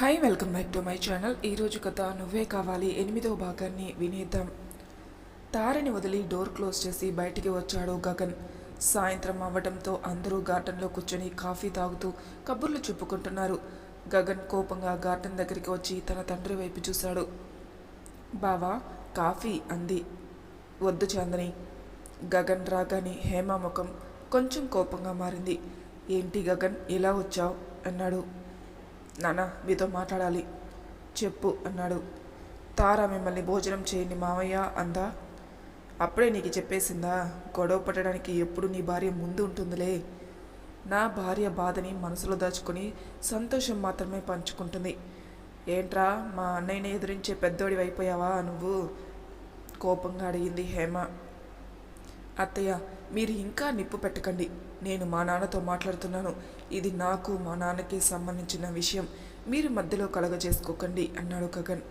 Hi welcome back to my channel. ఈరోజు కథ నువ్వే కావాలి 8వ భాగాన్ని వినేద్దాం. తారని వదిలి డోర్ క్లోజ్ చేసి బయటికి వచ్చాడు గగన్. సాయంత్రం అవ్వడంతో అందరూ గార్డెన్లో కూర్చొని కాఫీ తాగుతూ కబుర్లు చెప్పుకుంటున్నారు. గగన్ కోపంగా గార్డెన్ దగ్గరికి వచ్చి తన తండ్రి వైపు చూశాడు. బావా, కాఫీ అంది. వద్దు చాందని. గగన్ రాగానే హేమ ముఖం కొంచెం కోపంగా మారింది. ఏంటి గగన్, ఇలా వచ్చావు అన్నాడు. నాన్న, మీతో మాట్లాడాలి. చెప్పు అన్నాడు. తార మిమ్మల్ని భోజనం చేయండి మావయ్య అందా. అప్పుడే నీకు చెప్పేసిందా? గొడవ పట్టడానికి ఎప్పుడు నీ భార్య ముందు ఉంటుందిలే. నా భార్య బాధని మనసులో దాచుకొని సంతోషం మాత్రమే పంచుకుంటుంది. ఏంట్రా, మా అన్నయ్యని ఎదిరించే పెద్దోడి అయిపోయావా నువ్వు? కోపంగా అడిగింది హేమ. అత్తయ్య, మీరు ఇంకా నిప్పు పెట్టకండి. నేను మా నాన్నతో మాట్లాడుతున్నాను. ఇది నాకు మా నాన్నకి సంబంధించిన విషయం. మీరు మధ్యలో కలగజేసుకోకండి అన్నాడు గగన్.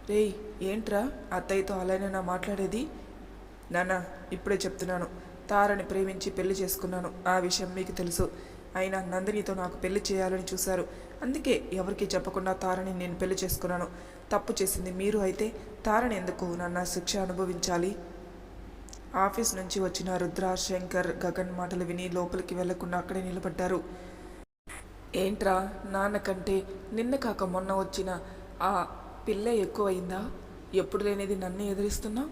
రేయ్, ఏంట్రా అత్తయ్యతో అలానే మాట్లాడేది? నాన్న, ఇప్పుడే చెప్తున్నాను. తారని ప్రేమించి పెళ్లి చేసుకున్నాను. ఆ విషయం మీకు తెలుసు. అయినా నందినితో నాకు పెళ్లి చేయాలని చూశారు. అందుకే ఎవరికి చెప్పకుండా తారని నేను పెళ్లి చేసుకున్నాను. తప్పు చేసింది మీరు అయితే తారని ఎందుకు నాన్న శిక్ష అనుభవించాలి? ఆఫీస్ నుంచి వచ్చిన రుద్ర, శంకర్ గగన్ మాటలు విని లోపలికి వెళ్లకుండా అక్కడే నిలబడ్డారు. ఏంట్రా, నాన్నకంటే నిన్న కాక మొన్న వచ్చిన ఆ పిల్ల ఎక్కువైందా? ఎప్పుడు లేనిది నన్ను ఎదిరిస్తున్నా?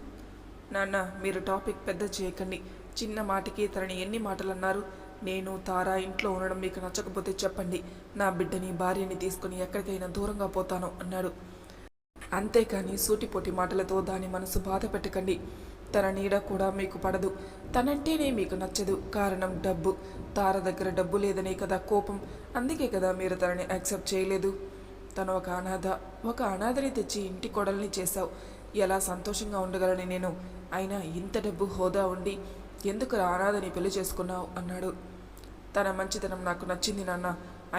నాన్న, మీరు టాపిక్ పెద్ద చేయకండి. చిన్న మాటకి తనని ఎన్ని మాటలు అన్నారు? నేను తారా ఇంట్లో ఉండడం మీకు నచ్చకపోతే చెప్పండి. నా బిడ్డని భార్యని తీసుకుని ఎక్కడికైనా దూరంగా పోతాను అన్నాడు. అంతేకాని సూటిపోటి మాటలతో దాని మనసు బాధ పెట్టకండి. తన నీడ కూడా మీకు పడదు. తనంటేనే మీకు నచ్చదు. కారణం డబ్బు. తార దగ్గర డబ్బు లేదనే కదా కోపం. అందుకే కదా మీరు తనని యాక్సెప్ట్ చేయలేదు. తను ఒక అనాథని తెచ్చి ఇంటి కొడల్ని చేశావు. ఎలా సంతోషంగా ఉండగలని నేను? అయినా ఇంత డబ్బు హోదా ఉండి ఎందుకు అనాథని పెళ్లి చేసుకున్నావు అన్నాడు. తన మంచితనం నాకు నచ్చింది నాన్న.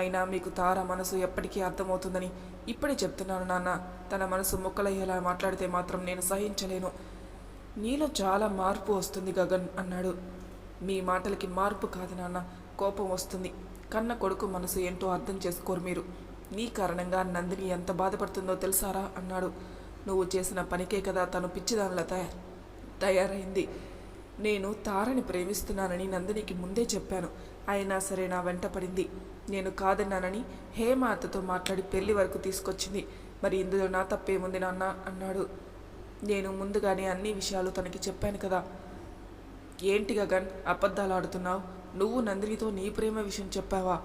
అయినా మీకు తార మనసు ఎప్పటికీ అర్థమవుతుందని ఇప్పుడే చెప్తున్నాను నాన్న. తన మనసు ముక్కలయ్యేలా మాట్లాడితే మాత్రం నేను సహించలేను. నీలో చాలా మార్పు వస్తుంది గగన్ అన్నాడు. మీ మాటలకి మార్పు కాదు నాన్న, కోపం వస్తుంది. కన్న కొడుకు మనసు ఏంటో అర్థం చేసుకోరు మీరు. నీ కారణంగా నందిని ఎంత బాధపడుతుందో తెలుసారా అన్నాడు. నువ్వు చేసిన పనికే కదా తను పిచ్చిదానిలా తయారైంది. నేను తారని ప్రేమిస్తున్నానని నందినికి ముందే చెప్పాను. అయినా సరే నా వెంట పడింది. నేను కాదన్నానని హేమ అత్తతో మాట్లాడి పెళ్లి వరకు తీసుకొచ్చింది. మరి ఇందులో నా తప్పేముంది నాన్న అన్నాడు. నేను ముందుగానే అన్ని విషయాలు తనకి చెప్పాను కదా. ఏంటి గగన్, అబద్ధాలు ఆడుతున్నావు? నువ్వు నందినితో నీ ప్రేమ విషయం చెప్పావా?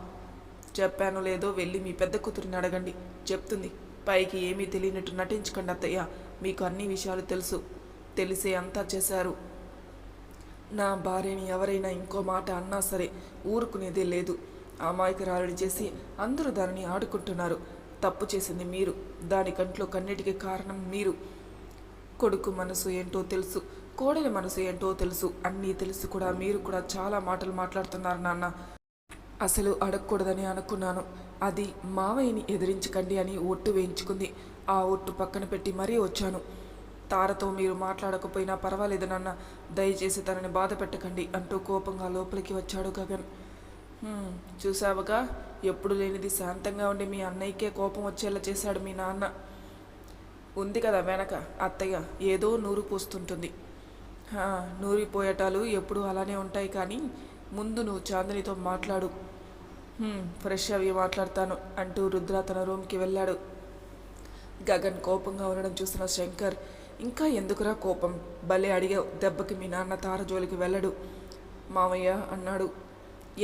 చెప్పాను లేదో వెళ్ళి మీ పెద్ద కూతురిని అడగండి, చెప్తుంది. పైకి ఏమీ తెలియనట్టు నటించకండి అత్తయ్య. మీకు అన్ని విషయాలు తెలుసు. తెలిసే అంతా చేశారు. నా భార్యని ఎవరైనా ఇంకో మాట అన్నా సరే ఊరుకునేదే లేదు. అమాయకురాలిని చేసి అందరూ దానిని ఆడుకుంటున్నారు. తప్పు చేసింది మీరు. దాని కంట్లో కన్నిటికీ కారణం మీరు. కొడుకు మనసు ఏంటో తెలుసు, కోడలి మనసు ఏంటో తెలుసు. అన్నీ తెలుసు కూడా మీరు కూడా చాలా మాటలు మాట్లాడుతున్నారు నాన్న. అసలు అడగకూడదని అనుకున్నాను. అది మావయ్యని ఎదిరించకండి అని ఒట్టు వేయించుకుంది. ఆ ఒట్టు పక్కన పెట్టి మరీ వచ్చాను. తారతో మీరు మాట్లాడకపోయినా పర్వాలేదు నాన్న, దయచేసి తనని బాధ పెట్టకండి అంటూ కోపంగా లోపలికి వచ్చాడు గగన్. చూసావుగా, ఎప్పుడు లేనిది శాంతంగా ఉండి మీ అన్నయ్యకే కోపం వచ్చేలా చేశాడు మీ నాన్న. ఉంది కదా వెనక అత్తయ్య ఏదో నూరు పోస్తుంటుంది. నూరిపోయేటాలు ఎప్పుడు అలానే ఉంటాయి. కానీ ముందు నువ్వు చాందినితో మాట్లాడు. ఫ్రెష్ అవి మాట్లాడతాను అంటూ రుద్ర తన రూమ్కి వెళ్ళాడు. గగన్ కోపంగా ఉండడం చూసిన శంకర్, ఇంకా ఎందుకురా కోపం? భలే అడిగావు. దెబ్బకి మీ నాన్న తార జోలికి వెళ్ళడు మామయ్య అన్నాడు.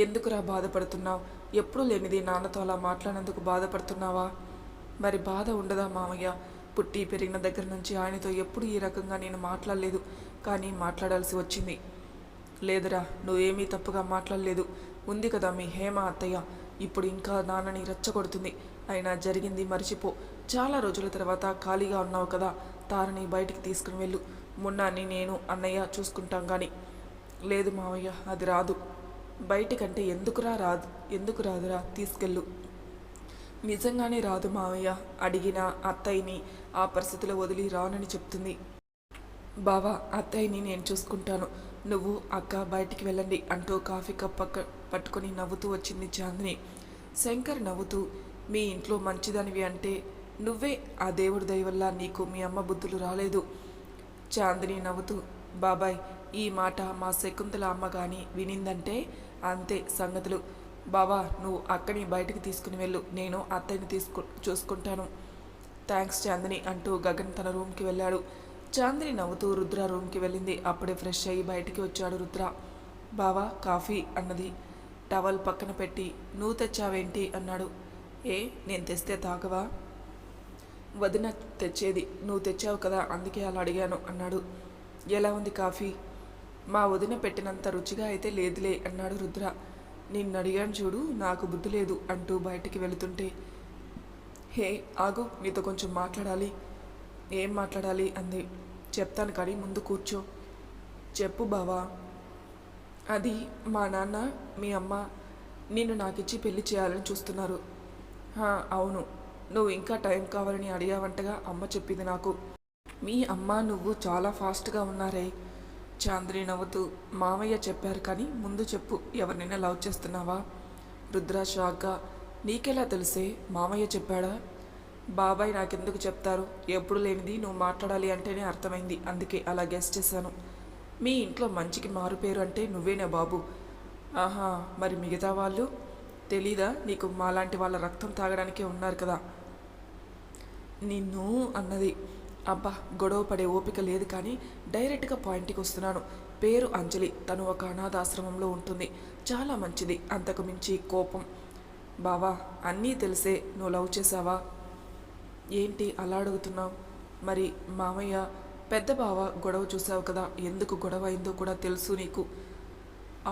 ఎందుకురా బాధపడుతున్నావు? ఎప్పుడు లేనిది నాన్నతో అలా మాట్లాడినందుకు బాధపడుతున్నావా? మరి బాధ ఉండదా మామయ్య? పుట్టి పెరిగిన దగ్గర నుంచి ఆయనతో ఎప్పుడు ఈ రకంగా నేను మాట్లాడలేదు. కానీ మాట్లాడాల్సి వచ్చింది. లేదురా, నువ్వేమీ తప్పుగా మాట్లాడలేదు. ఉంది కదా మీ హేమ అత్తయ్య, ఇప్పుడు ఇంకా నాన్నని రెచ్చగొడుతుంది. అయినా జరిగింది మర్చిపో. చాలా రోజుల తర్వాత ఖాళీగా ఉన్నావు కదా, తారని బయటికి తీసుకుని వెళ్ళు. మున్నాని నేను అన్నయ్య చూసుకుంటాం. కానీ లేదు మావయ్య, అది రాదు. బయటికంటే ఎందుకు రాదురా, తీసుకెళ్ళు. నిజంగానే రాదు మావయ్య. అడిగిన అత్తయ్యని ఆ పరిస్థితిలో వదిలి రానని చెప్తుంది. బావా, అత్తయ్యని నేను చూసుకుంటాను. నువ్వు అక్క బయటికి వెళ్ళండి అంటూ కాఫీ కప్ పట్టుకొని నవ్వుతూ వచ్చింది చాందిని. శంకర్ నవ్వుతూ, మీ ఇంట్లో మంచిదనివి అంటే నువ్వే. ఆ దేవుడి దయ వల్ల నీకు మీ అమ్మ బుద్ధులు రాలేదు. చాందిని నవ్వుతూ, బాబాయ్, ఈ మాట మా శకుంతల అమ్మ కానీ వినిందంటే అంతే సంగతులు. బావా, నువ్వు అక్కని బయటికి తీసుకుని వెళ్ళు, నేను అత్తయ్యని చూసుకుంటాను. థ్యాంక్స్ చాందిని అంటూ గగన్ తన రూమ్కి వెళ్ళాడు. చాందిని నవ్వుతూ రుద్ర రూమ్కి వెళ్ళింది. అప్పుడే ఫ్రెష్ అయ్యి బయటికి వచ్చాడు రుద్ర. బావా, కాఫీ అన్నది. టవల్ పక్కన పెట్టి, నువ్వు తెచ్చావేంటి అన్నాడు. ఏ, నేను తెస్తే తాగవా? వదిన తెచ్చేది, నువ్వు తెచ్చావు కదా అందుకే అలా అడిగాను అన్నాడు. ఎలా ఉంది కాఫీ? మా వదిన పెట్టినంత రుచిగా అయితే లేదులే అన్నాడు రుద్ర. నిన్ను అడిగాను చూడు, నాకు బుద్ధి లేదు అంటూ బయటికి వెళుతుంటే, హే ఆగు, నీతో కొంచెం మాట్లాడాలి. ఏం మాట్లాడాలి అంది. చెప్తాను కానీ ముందు కూర్చో. చెప్పు బావా. అది మా నాన్న మీ అమ్మ నిన్ను నాకిచ్చి పెళ్లి చేయాలని చూస్తున్నారు. అవును, నువ్వు ఇంకా టైం కావాలని అడిగావంటగా అమ్మ చెప్పింది నాకు. మీ అమ్మ నువ్వు చాలా ఫాస్ట్గా ఉన్నారే. చాంద్రి నవ్వుతూ, మామయ్య చెప్పారు కానీ ముందు చెప్పు, ఎవరినైనా లవ్ చేస్తున్నావా? రుద్ర షాక్గా, నీకెలా తెలిసే? మామయ్య చెప్పాడా? బాబాయ్ నాకెందుకు చెప్తారు? ఎప్పుడు లేనిది నువ్వు మాట్లాడాలి అంటేనే అర్థమైంది, అందుకే అలా గెస్ట్ చేశాను. మీ ఇంట్లో మంచికి మారు పేరు అంటే నువ్వేనా బాబు? ఆహా, మరి మిగతా వాళ్ళు తెలీదా నీకు? మాలాంటి వాళ్ళ రక్తం తాగడానికే ఉన్నారు కదా. నిన్ను అన్నది. అబ్బా, గొడవ పడే ఓపిక లేదు కానీ డైరెక్ట్గా పాయింట్కి వస్తున్నాను. పేరు అంజలి, తను ఒక అనాథాశ్రమంలో ఉంటుంది, చాలా మంచిది. అంతకు మించి కోపం. బావా, అన్నీ తెలిసే నువ్వు లవ్ చేసావా? ఏంటి అలా అడుగుతున్నావు? మరి మామయ్య పెద్ద బావ గొడవ చూసావు కదా, ఎందుకు గొడవ అయిందో కూడా తెలుసు నీకు.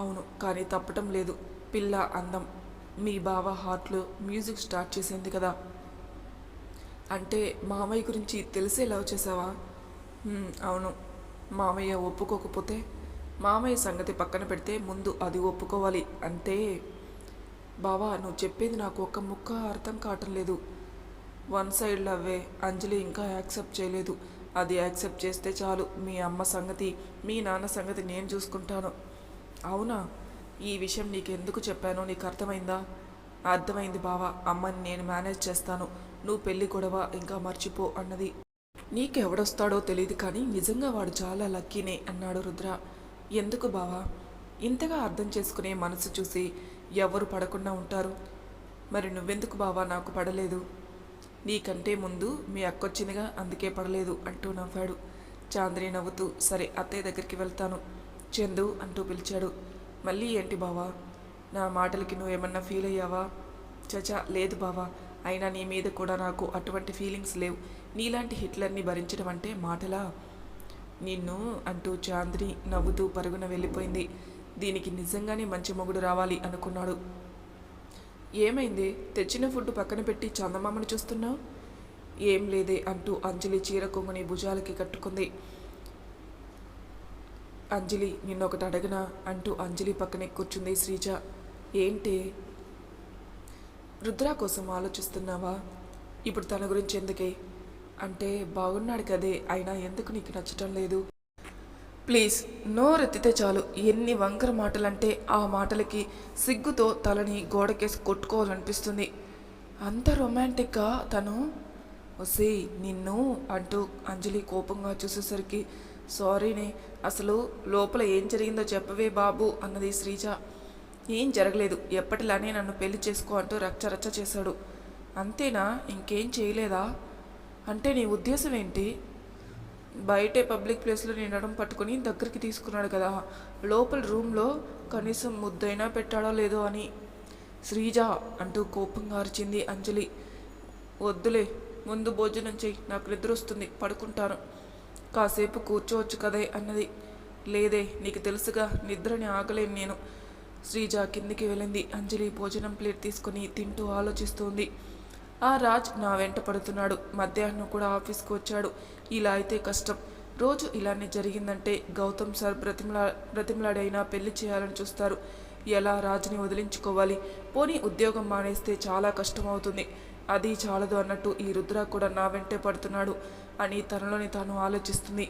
అవును, కానీ తప్పటం లేదు. పిల్ల అందం మీ బావ హార్ట్లో మ్యూజిక్ స్టార్ట్ చేసింది కదా. అంటే మామయ్య గురించి తెలిసే లవ్ చేసావా? అవును. మామయ్య ఒప్పుకోకపోతే? మామయ్య సంగతి పక్కన పెడితే ముందు అది ఒప్పుకోవాలి. అంటే బావా, నువ్వు చెప్పేది నాకు ఒక్క ముక్క అర్థం కావటం లేదు. One side లవ్వే. అంజలి ఇంకా యాక్సెప్ట్ చేయలేదు. అది యాక్సెప్ట్ చేస్తే చాలు, మీ అమ్మ సంగతి మీ నాన్న సంగతి నేను చూసుకుంటాను. అవునా? ఈ విషయం నీకెందుకు చెప్పానో నీకు అర్థమైందా? అర్థమైంది బావా, అమ్మని నేను మేనేజ్ చేస్తాను. నువ్వు పెళ్లి గొడవ ఇంకా మర్చిపో అన్నది. నీకెవడొస్తాడో తెలియదు కానీ నిజంగా వాడు చాలా లక్కీనే అన్నాడు రుద్ర. ఎందుకు బావా? ఇంతగా అర్థం చేసుకునే మనసు చూసి ఎవరు పడకుండా ఉంటారు? మరి నువ్వెందుకు బావా నాకు పడలేదు? నీకంటే ముందు మీ అక్కొచ్చిందిగా, అందుకే పడలేదు అంటూ నవ్వాడు. చాంద్రి నవ్వుతూ, సరే అత్తయ్య దగ్గరికి వెళ్తాను. చందు అంటూ పిలిచాడు. మళ్ళీ ఏంటి బావా? నా మాటలకి నువ్వేమన్నా ఫీల్ అయ్యావా? చచా లేదు బావా, అయినా నీ మీద కూడా నాకు అటువంటి ఫీలింగ్స్ లేవు. నీలాంటి హిట్లర్ని భరించడం అంటే మాటలా? నిన్ను అంటూ చాంద్రి నవ్వుతూ పరుగున వెళ్ళిపోయింది. దీనికి నిజంగానే మంచి మొగుడు రావాలి అనుకున్నాడు. ఏమైంది? తెచ్చిన ఫుడ్ పక్కన పెట్టి చందమామని చూస్తున్నావు? ఏం లేదే అంటూ అంజలి చీర కొంగుని భుజాలకి కట్టుకుంది. అంజలి, నిన్నొకటి అడగనా అంటూ అంజలి పక్కనే కూర్చుంది శ్రీజ. ఏంటి? రుద్ర కోసం ఆలోచిస్తున్నావా? ఇప్పుడు తన గురించి ఎందుకే? అంటే బాగున్నాడు కదే, అయినా ఎందుకు నీకు నచ్చటం లేదు? ప్లీజ్, నోరెత్తితే చాలు ఎన్ని వంకర మాటలంటే ఆ మాటలకి సిగ్గుతో తలని గోడకేసి కొట్టుకోవాలనిపిస్తుంది. అంత రొమాంటిక్గా తను. వసే నిన్ను అంటూ అంజలి కోపంగా చూసేసరికి, సారీనే, అసలు లోపల ఏం జరిగిందో చెప్పవే బాబు అన్నది శ్రీజ. ఏం జరగలేదు, ఎప్పటిలానే నన్ను పెళ్లి చేసుకో అంటూ రచ్చరచ్చ చేశాడు. అంతేనా? ఇంకేం చేయలేదా? అంటే నీ ఉద్దేశం ఏంటి? బయటే పబ్లిక్ ప్లేస్లో నేను నడుము పట్టుకుని దగ్గరికి తీసుకున్నాడు కదా, లోపల రూమ్లో కనీసం ముద్దైనా పెట్టాడో లేదో అని. శ్రీజ అంటూ కోపంగా అరిచింది అంజలి. వద్దులే, ముందు భోజనం చెయ్యి, నాకు నిద్ర వస్తుంది, పడుకుంటాను. కాసేపు కూర్చోవచ్చు కదే అన్నది. లేదే, నీకు తెలుసుగా నిద్రని ఆగలేను నేను. శ్రీజ కిందికి వెళ్ళింది. అంజలి భోజనం ప్లేట్ తీసుకుని తింటూ ఆలోచిస్తోంది. ఆ రాజ్ నా వెంట పడుతున్నాడు. మధ్యాహ్నం కూడా ఆఫీస్కి వచ్చాడు. ఇలా అయితే కష్టం. రోజు ఇలానే జరిగిందంటే గౌతమ్ సార్ బ్రతిమలాడైనా పెళ్లి చేయాలని చూస్తారు. ఎలా రాజుని వదిలించుకోవాలి? పోనీ ఉద్యోగం మానేస్తే చాలా కష్టం అవుతుంది. అది చాలదు అన్నట్టు ఈ రుద్ర కూడా నా వెంటే పడుతున్నాడు అని తనలోని తాను ఆలోచిస్తుంది.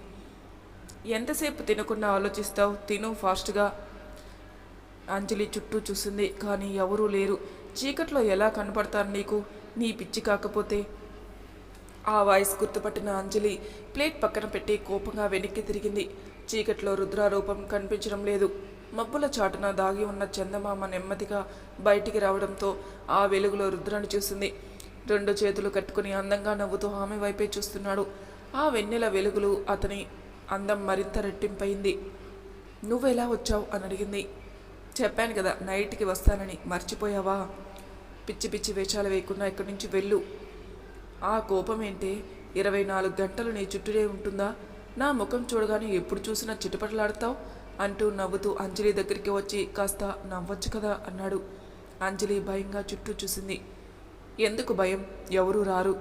ఎంతసేపు తినకుండా ఆలోచిస్తావు? తిను ఫాస్ట్గా. అంజలి చుట్టూ చూసింది కానీ ఎవరూ లేరు. చీకట్లో ఎలా కనపడతారు నీకు? నీ పిచ్చి కాకపోతే. ఆ వాయిస్ గుర్తుపట్టిన అంజలి ప్లేట్ పక్కన పెట్టి కోపంగా వెనక్కి తిరిగింది. చీకట్లో రుద్ర రూపం కనిపించడం లేదు. మబ్బుల చాటున దాగి ఉన్న చందమామ నెమ్మదిగా బయటికి రావడంతో ఆ వెలుగులో రుద్రాన్ని చూసింది. 2 చేతులు కట్టుకుని అందంగా నవ్వుతూ ఆమె వైపే చూస్తున్నాడు. ఆ వెన్నెల వెలుగులు అతని అందం మరింత రెట్టింపయింది. నువ్వెలా వచ్చావు అని అడిగింది. చెప్పాను కదా నైట్కి వస్తానని, మర్చిపోయావా? పిచ్చి పిచ్చి వేషాలు వేయకుండా ఇక్కడి నుంచి వెళ్ళు. ఆ కోపం ఏంటే? 24 గంటలు నీ చుట్టూనే ఉంటుందా? నా ముఖం చూడగానే ఎప్పుడు చూసినా చిటపటలాడతావు అంటూ నవ్వుతూ అంజలి దగ్గరికి వచ్చి కాస్త నవ్వచ్చు కదా అన్నాడు. అంజలి భయంగా చుట్టూ చూసింది. ఎందుకు భయం? ఎవరూ రారు.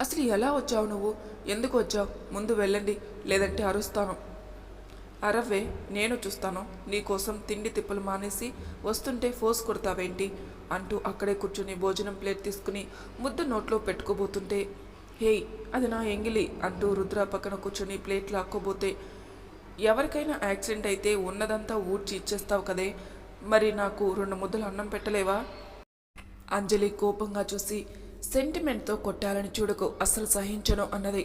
అసలు ఎలా వచ్చావు నువ్వు? ఎందుకు వచ్చావు? ముందు వెళ్ళండి, లేదంటే అరుస్తాను. అరవ్వే, నేను చూస్తాను. నీకోసం తిండి తిప్పలు మానేసి వస్తుంటే ఫోర్స్ కొడతావేంటి అంటూ అక్కడే కూర్చుని భోజనం ప్లేట్ తీసుకుని ముద్ద నోట్లో పెట్టుకోబోతుంటే, హేయ్ అది నా ఎంగిలి అంటూ రుద్ర పక్కన కూర్చొని ప్లేట్ లాక్కోబోతే, ఎవరికైనా యాక్సిడెంట్ అయితే ఉన్నదంతా ఊడ్చి ఇచ్చేస్తావు కదే, మరి నాకు 2 ముద్దలు అన్నం పెట్టలేవా? అంజలి కోపంగా చూసి, సెంటిమెంట్తో కొట్టాలని చూడకు, అస్సలు సహించను అన్నది.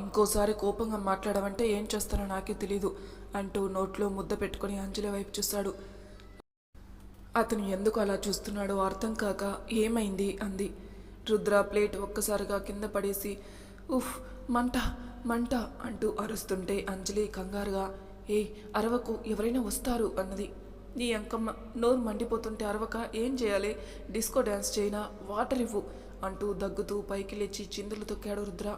ఇంకోసారి కోపంగా మాట్లాడమంటే ఏం చేస్తానో నాకే తెలీదు అంటూ నోట్లో ముద్ద పెట్టుకుని అంజలి వైపు చూశాడు. అతను ఎందుకు అలా చూస్తున్నాడో అర్థం కాక ఏమైంది అంది. రుద్ర ప్లేట్ ఒక్కసారిగా కింద పడేసి ఉఫ్ మంట మంట అంటూ అరుస్తుంటే అంజలి కంగారుగా, ఏయ్ అరవకు, ఎవరైనా వస్తారు అన్నది. నీ అంకమ్మ, నోరు మండిపోతుంటే అరవక ఏం చేయాలి? డిస్కో డ్యాన్స్ చేయనా? వాటర్ ఇవ్వు అంటూ దగ్గుతూ పైకి లేచి చిందులు తొక్కాడు రుద్ర.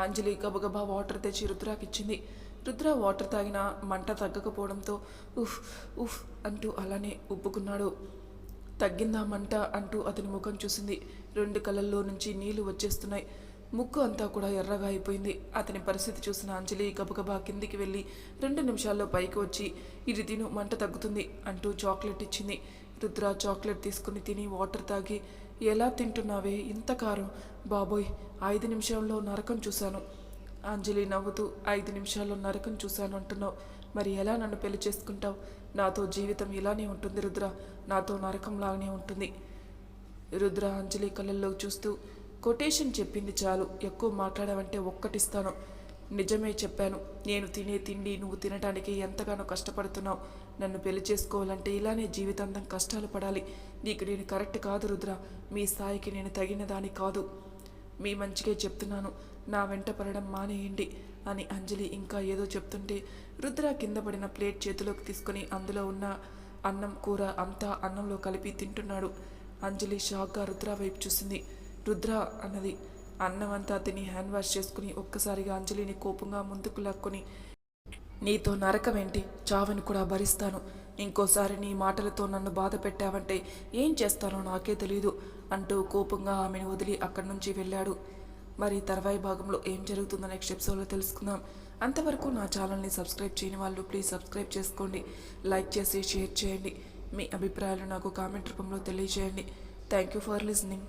అంజలి గబగబా వాటర్ తెచ్చి రుద్రాకిచ్చింది. రుద్ర వాటర్ తాగినా మంట తగ్గకపోవడంతో ఉఫ్ ఉఫ్ అంటూ అలానే ఉప్పుకున్నాడు. తగ్గిందా మంట అంటూ అతని ముఖం చూసింది. 2 కళ్ళల్లో నుంచి నీళ్లు వచ్చేస్తున్నాయి. ముక్కు అంతా కూడా ఎర్రగా అయిపోయింది. అతని పరిస్థితి చూసిన అంజలి గబగబా కిందికి వెళ్ళి 2 నిమిషాల్లో పైకి వచ్చి, ఇది తిను, మంట తగ్గుతుంది అంటూ చాక్లెట్ ఇచ్చింది. రుద్ర చాక్లెట్ తీసుకుని తిని వాటర్ తాగి, ఎలా తింటున్నావే ఇంత కారం? బాబోయ్, 5 నిమిషాల్లో నరకం చూశాను. అంజలి నవ్వుతూ, 5 నిమిషాల్లో నరకం చూశాను అంటున్నావు, మరి ఎలా నన్ను పెళ్లి చేసుకుంటావు? నాతో జీవితం ఇలానే ఉంటుంది రుద్ర, నాతో నరకంలాగానే ఉంటుంది. రుద్ర అంజలి కళ్ళల్లో చూస్తూ, కొటేషన్ చెప్పింది చాలు, ఎక్కువ మాట్లాడావంటే ఒక్కటిస్తాను. నిజమే చెప్పాను. నేను తినే తిండి నువ్వు తినడానికి ఎంతగానో కష్టపడుతున్నావు. నన్ను పెళ్లి చేసుకోవాలంటే ఇలానే జీవితాంతం కష్టాలు పడాలి. నీకు నేను కరెక్ట్ కాదు రుద్ర, మీ స్థాయికి నేను తగిన దాని కాదు. మీ మంచిగా చెప్తున్నాను, నా వెంట పడడం మానేయండి అని అంజలి ఇంకా ఏదో చెప్తుంటే రుద్ర కింద పడిన ప్లేట్ చేతిలోకి తీసుకుని అందులో ఉన్న అన్నం కూర అంతా అన్నంలో కలిపి తింటున్నాడు. అంజలి షాక్గా రుద్ర వైపు చూసింది. రుద్ర అన్నది. అన్నం అంతా తిని హ్యాండ్ వాష్ చేసుకుని ఒక్కసారిగా అంజలిని కోపంగా ముందుకు లాక్కొని, నీతో నరకమేంటి? చావుని కూడా భరిస్తాను. ఇంకోసారి నీ మాటలతో నన్ను బాధ పెట్టావంటే ఏం చేస్తానో నాకే తెలీదు అంటూ కోపంగా ఆమెను వదిలి అక్కడి నుంచి వెళ్ళాడు. మరి తర్వాయి భాగంలో ఏం జరుగుతుందో నెక్స్ట్ ఎపిసోడ్లో తెలుసుకుందాం. అంతవరకు నా ఛానల్ని సబ్స్క్రైబ్ చేయని వాళ్ళు ప్లీజ్ సబ్స్క్రైబ్ చేసుకోండి, లైక్ చేసి షేర్ చేయండి. మీ అభిప్రాయాలు నాకు కామెంట్ రూపంలో తెలియజేయండి. Thank you for listening.